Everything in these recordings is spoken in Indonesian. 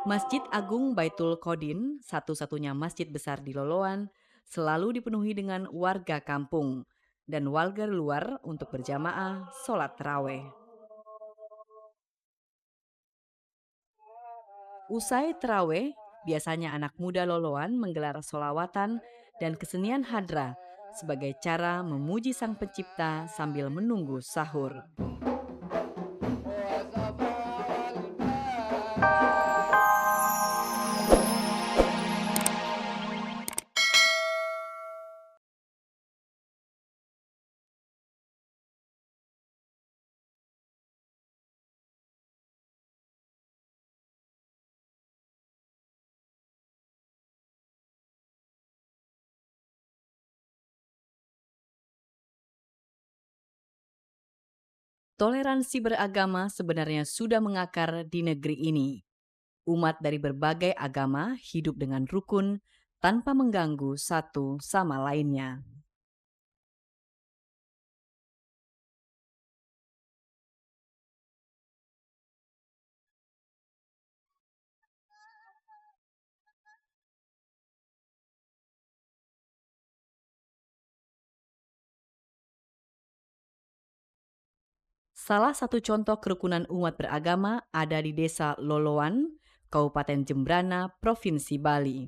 Masjid Agung Baitul Qodin, satu-satunya masjid besar di Loloan, selalu dipenuhi dengan warga kampung dan warga luar untuk berjamaah sholat taraweh. Usai taraweh, biasanya anak muda Loloan menggelar sholawatan dan kesenian hadra sebagai cara memuji Sang Pencipta sambil menunggu sahur. Toleransi beragama sebenarnya sudah mengakar di negeri ini. Umat dari berbagai agama hidup dengan rukun tanpa mengganggu satu sama lainnya. Salah satu contoh kerukunan umat beragama ada di Desa Loloan, Kabupaten Jembrana, Provinsi Bali.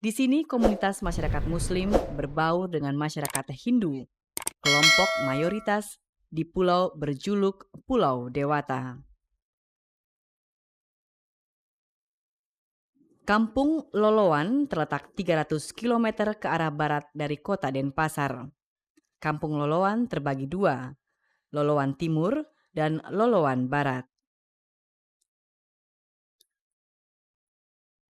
Di sini komunitas masyarakat Muslim berbaur dengan masyarakat Hindu, kelompok mayoritas di pulau berjuluk Pulau Dewata. Kampung Loloan terletak 300 km ke arah barat dari kota Denpasar. Kampung Loloan terbagi dua, Loloan Timur dan Loloan Barat.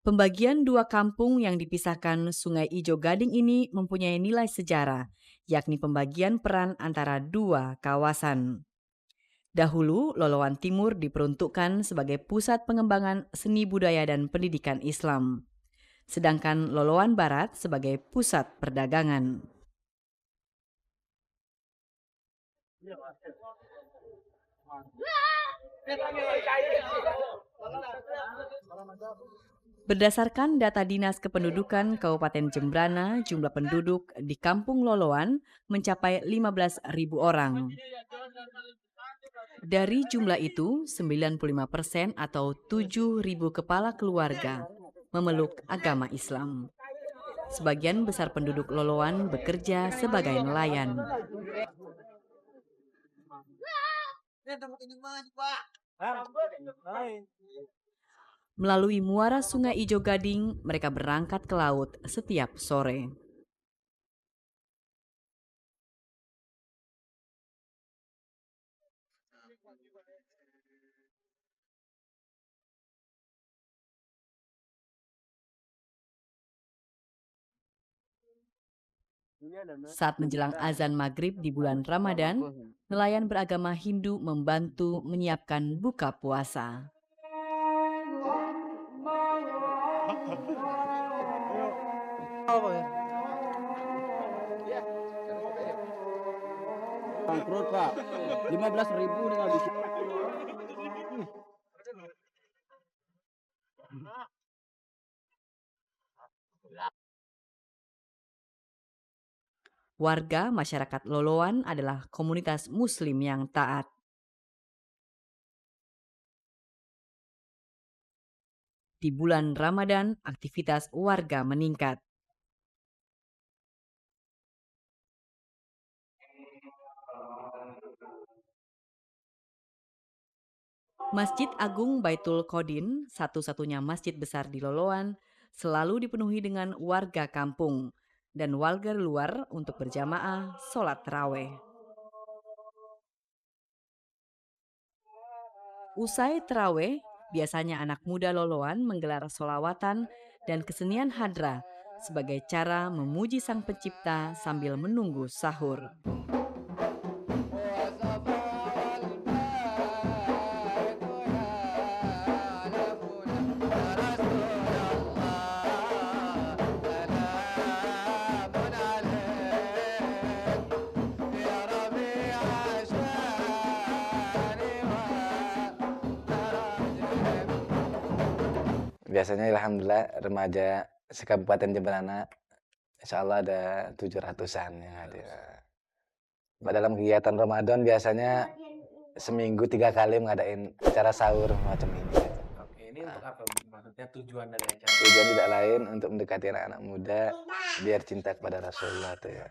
Pembagian dua kampung yang dipisahkan Sungai Ijo Gading ini mempunyai nilai sejarah, yakni pembagian peran antara dua kawasan. Dahulu, Loloan Timur diperuntukkan sebagai pusat pengembangan seni budaya dan pendidikan Islam, sedangkan Loloan Barat sebagai pusat perdagangan. Berdasarkan data Dinas Kependudukan Kabupaten Jembrana, jumlah penduduk di Kampung Loloan mencapai 15.000 orang. Dari jumlah itu, 95% atau 7.000 kepala keluarga memeluk agama Islam. Sebagian besar penduduk Loloan bekerja sebagai nelayan. Melalui muara Sungai Ijo Gading, mereka berangkat ke laut setiap sore. Saat menjelang azan maghrib di bulan Ramadan, nelayan beragama Hindu membantu menyiapkan buka puasa. Bangkrut Pak, 15.000 nih ngabisin. Warga masyarakat Loloan adalah komunitas Muslim yang taat. Di bulan Ramadan, aktivitas warga meningkat. Masjid Agung Baitul Qodin, satu-satunya masjid besar di Loloan, selalu dipenuhi dengan warga kampung dan warga luar untuk berjamaah sholat taraweh. Usai taraweh, biasanya anak muda Loloan menggelar sholawatan dan kesenian hadra sebagai cara memuji Sang Pencipta sambil menunggu sahur. Biasanya alhamdulillah remaja sekabupaten Jemberana, insyaallah ada 700-an yang hadir. Dalam kegiatan Ramadan biasanya seminggu 3 kali ngadain acara sahur macam ini. Oke, ini untuk apa, Bu? Maksudnya tujuan dari acara ini? Tujuan tidak lain untuk mendekati anak-anak muda biar cinta kepada Rasulullah tuh ya.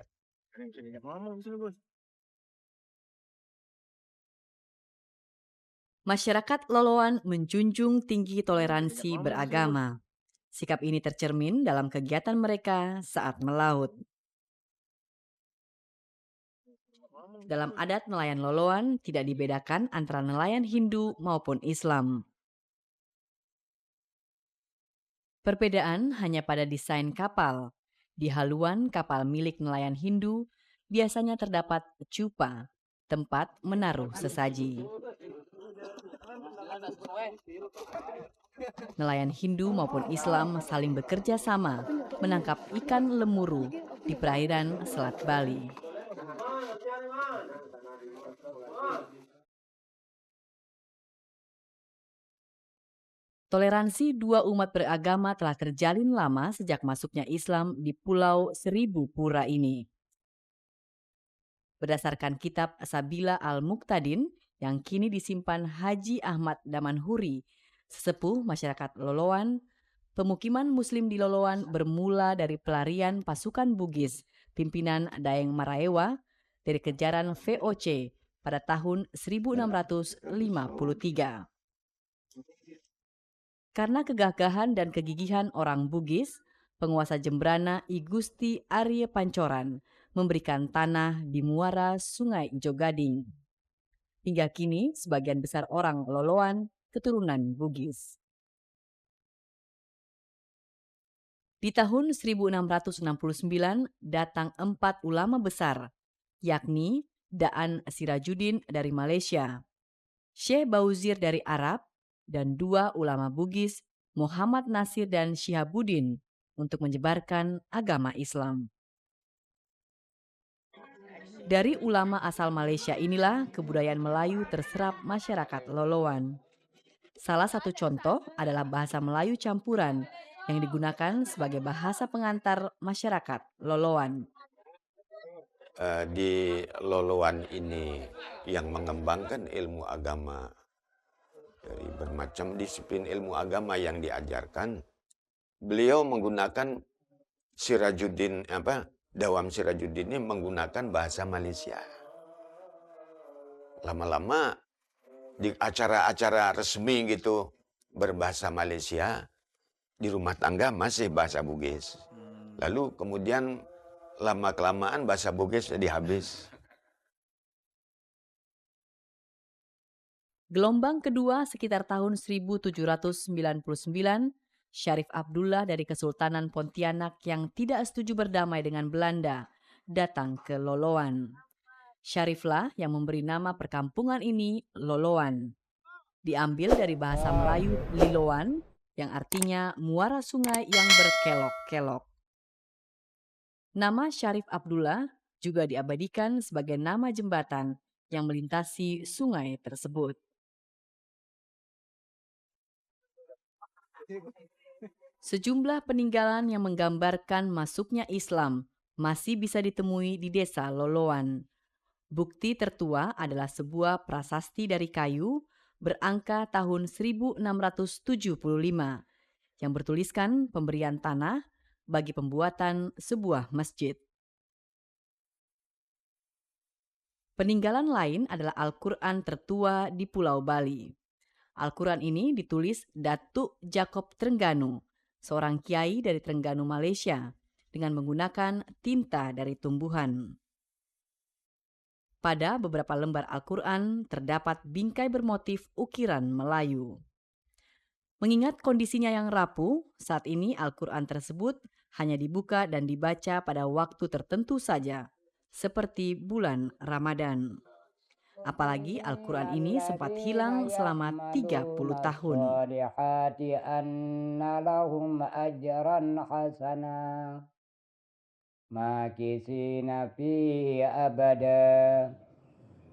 Masyarakat Loloan menjunjung tinggi toleransi beragama. Sikap ini tercermin dalam kegiatan mereka saat melaut. Dalam adat nelayan Loloan tidak dibedakan antara nelayan Hindu maupun Islam. Perbedaan hanya pada desain kapal. Di haluan kapal milik nelayan Hindu biasanya terdapat cupa, tempat menaruh sesaji. Nelayan Hindu maupun Islam saling bekerja sama menangkap ikan lemuru di perairan Selat Bali. Toleransi dua umat beragama telah terjalin lama sejak masuknya Islam di Pulau Seribu Pura ini. Berdasarkan kitab Sabila Al-Muqtadin yang kini disimpan Haji Ahmad Damanhuri, sesepuh masyarakat Loloan, pemukiman Muslim di Loloan bermula dari pelarian pasukan Bugis pimpinan Daeng Maraewa dari kejaran VOC pada tahun 1653. Karena kegagahan dan kegigihan orang Bugis, penguasa Jembrana I Gusti Arya Pancoran memberikan tanah di muara Sungai Ijo Gading. Hingga kini sebagian besar orang Loloan keturunan Bugis. Di tahun 1669 datang 4 ulama besar, yakni Daan Sirajuddin dari Malaysia, Syekh Bauzir dari Arab, dan 2 ulama Bugis, Muhammad Nasir dan Syihabuddin, untuk menyebarkan agama Islam. Dari ulama asal Malaysia inilah kebudayaan Melayu terserap masyarakat Loloan. Salah satu contoh adalah bahasa Melayu campuran yang digunakan sebagai bahasa pengantar masyarakat Loloan. Di Loloan ini yang mengembangkan ilmu agama dari bermacam disiplin ilmu agama yang diajarkan, beliau menggunakan Dawam Sirajuddin ini menggunakan bahasa Malaysia. Lama-lama di acara-acara resmi gitu berbahasa Malaysia, di rumah tangga masih bahasa Bugis. Lalu kemudian lama-kelamaan bahasa Bugis jadi habis. Gelombang kedua sekitar tahun 1799, Syarif Abdullah dari Kesultanan Pontianak yang tidak setuju berdamai dengan Belanda datang ke Loloan. Syariflah yang memberi nama perkampungan ini Loloan. Diambil dari bahasa Melayu Liloan yang artinya muara sungai yang berkelok-kelok. Nama Syarif Abdullah juga diabadikan sebagai nama jembatan yang melintasi sungai tersebut. Sejumlah peninggalan yang menggambarkan masuknya Islam masih bisa ditemui di desa Loloan. Bukti tertua adalah sebuah prasasti dari kayu berangka tahun 1675 yang bertuliskan pemberian tanah bagi pembuatan sebuah masjid. Peninggalan lain adalah Al-Quran tertua di Pulau Bali. Al-Quran ini ditulis Datuk Jacob Trengganu, seorang kiai dari Trengganu, Malaysia, dengan menggunakan tinta dari tumbuhan. Pada beberapa lembar Al-Quran terdapat bingkai bermotif ukiran Melayu. Mengingat kondisinya yang rapuh, saat ini Al-Quran tersebut hanya dibuka dan dibaca pada waktu tertentu saja, seperti bulan Ramadan. Apalagi Al-Quran ini sempat hilang selama 30 tahun.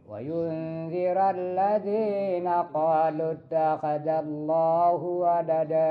وينذر الذين قالوا اتخذ الله ولدا